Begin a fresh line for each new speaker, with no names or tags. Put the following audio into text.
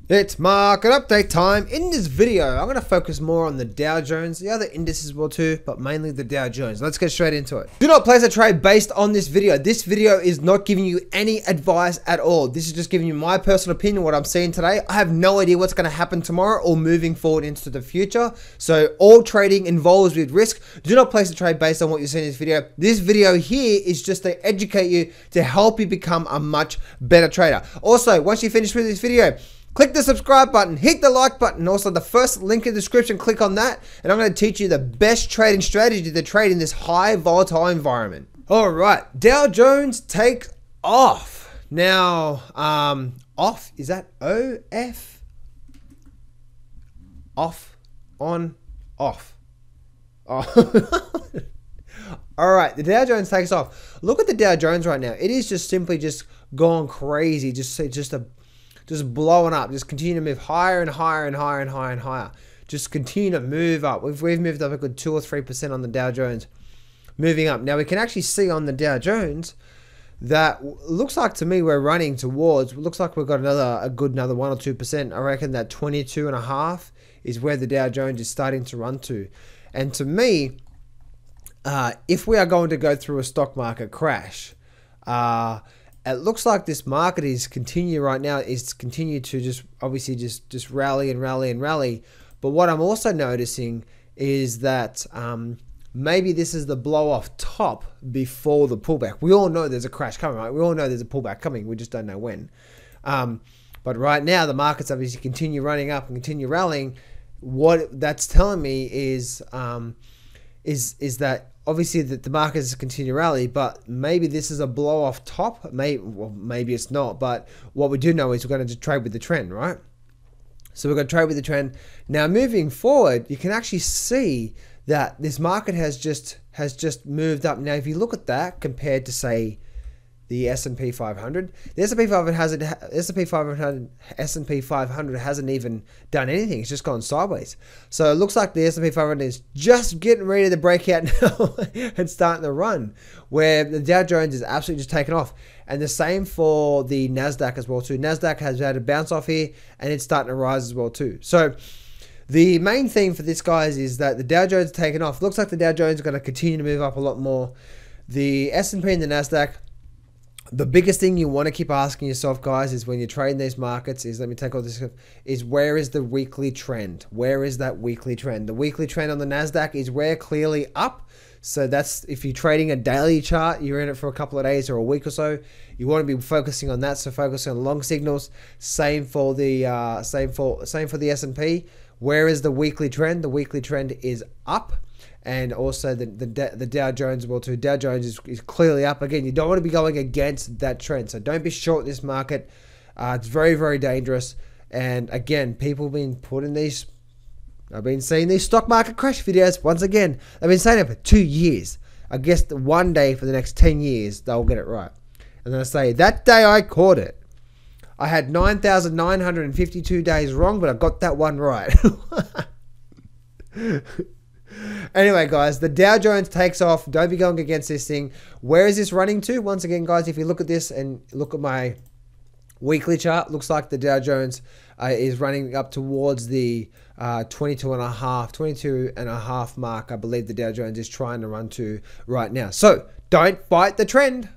It's market update time. In this video, I'm going to focus more on the Dow Jones. The other indices will too, but mainly the Dow Jones. Let's get straight into it. Do not place a trade based on this video. This video is not giving you any advice at all. This is just giving you my personal opinion, what I'm seeing today. I have no idea what's going to happen tomorrow or moving forward into the future. So all trading involves with risk. Do not place a trade based on what you see in this video. This video here is just to educate you, to help you become a much better trader. Also, once you finish with this video, click the subscribe button, hit the like button, also the first link in the description, click on that, and I'm going to teach you the best trading strategy to trade in this high volatile environment. All right, Dow Jones takes off. Now, off, is that O-F? Off, on, off. Oh. All right, the Dow Jones takes off. Look at the Dow Jones right now. It is just simply just gone crazy, just blowing up, just continue to move higher and higher and higher and higher and higher. Just continue to move up. We've moved up a good 2 or 3% on the Dow Jones, moving up. Now we can actually see on the Dow Jones that looks like to me we're running towards. Looks like we've got another 1 or 2%. I reckon that 22.5 is where the Dow Jones is starting to run to. And to me, if we are going to go through a stock market crash, it looks like this market is continue to just obviously just rally and rally and rally. But what I'm also noticing is that maybe this is the blow off top before the pullback. We all know there's a crash coming, right? We all know there's a pullback coming. We just don't know when. But right now the markets obviously continue running up and continue rallying. What that's telling me is that obviously the markets continue to rally, but maybe this is a blow off top. Maybe it's not, but what we do know is we're going to trade with the trend, right? So we're going to trade with the trend. Now moving forward, you can actually see that this market has just moved up. Now if you look at that compared to say the S&P 500, the S&P 500 hasn't even done anything. It's just gone sideways. So it looks like the S&P 500 is just getting ready to break out now and starting to run, where the Dow Jones is absolutely just taken off. And the same for the Nasdaq as well too. Nasdaq has had a bounce off here and it's starting to rise as well too. So the main thing for this, guys, is that the Dow Jones is taken off. Looks like the Dow Jones is going to continue to move up a lot more. The S&P and the Nasdaq, the biggest thing you want to keep asking yourself, guys, is when you're trading these markets is, let me take all this, is where is the weekly trend? Where is that weekly trend? The weekly trend on the Nasdaq is where clearly up. So that's, if you're trading a daily chart, you're in it for a couple of days or a week or so, you want to be focusing on that. So focus on long signals. Same for the S&P. Where is the weekly trend? The weekly trend is up. And also the Dow Jones will too. Dow Jones is clearly up. Again, you don't want to be going against that trend. So don't be short this market. It's very, very dangerous. And again, people have been putting these, I've been seeing these stock market crash videos. Once again, I've been saying it for 2 years. I guess that one day for the next 10 years, they'll get it right. And then I say, that day I caught it. I had 9,952 days wrong, but I got that one right. Anyway, guys, the Dow Jones takes off. Don't be going against this thing. Where is this running to? Once again, guys, if you look at this and look at my weekly chart, looks like the Dow Jones is running up towards the 22.5 mark. I believe the Dow Jones is trying to run to right now. So don't fight the trend.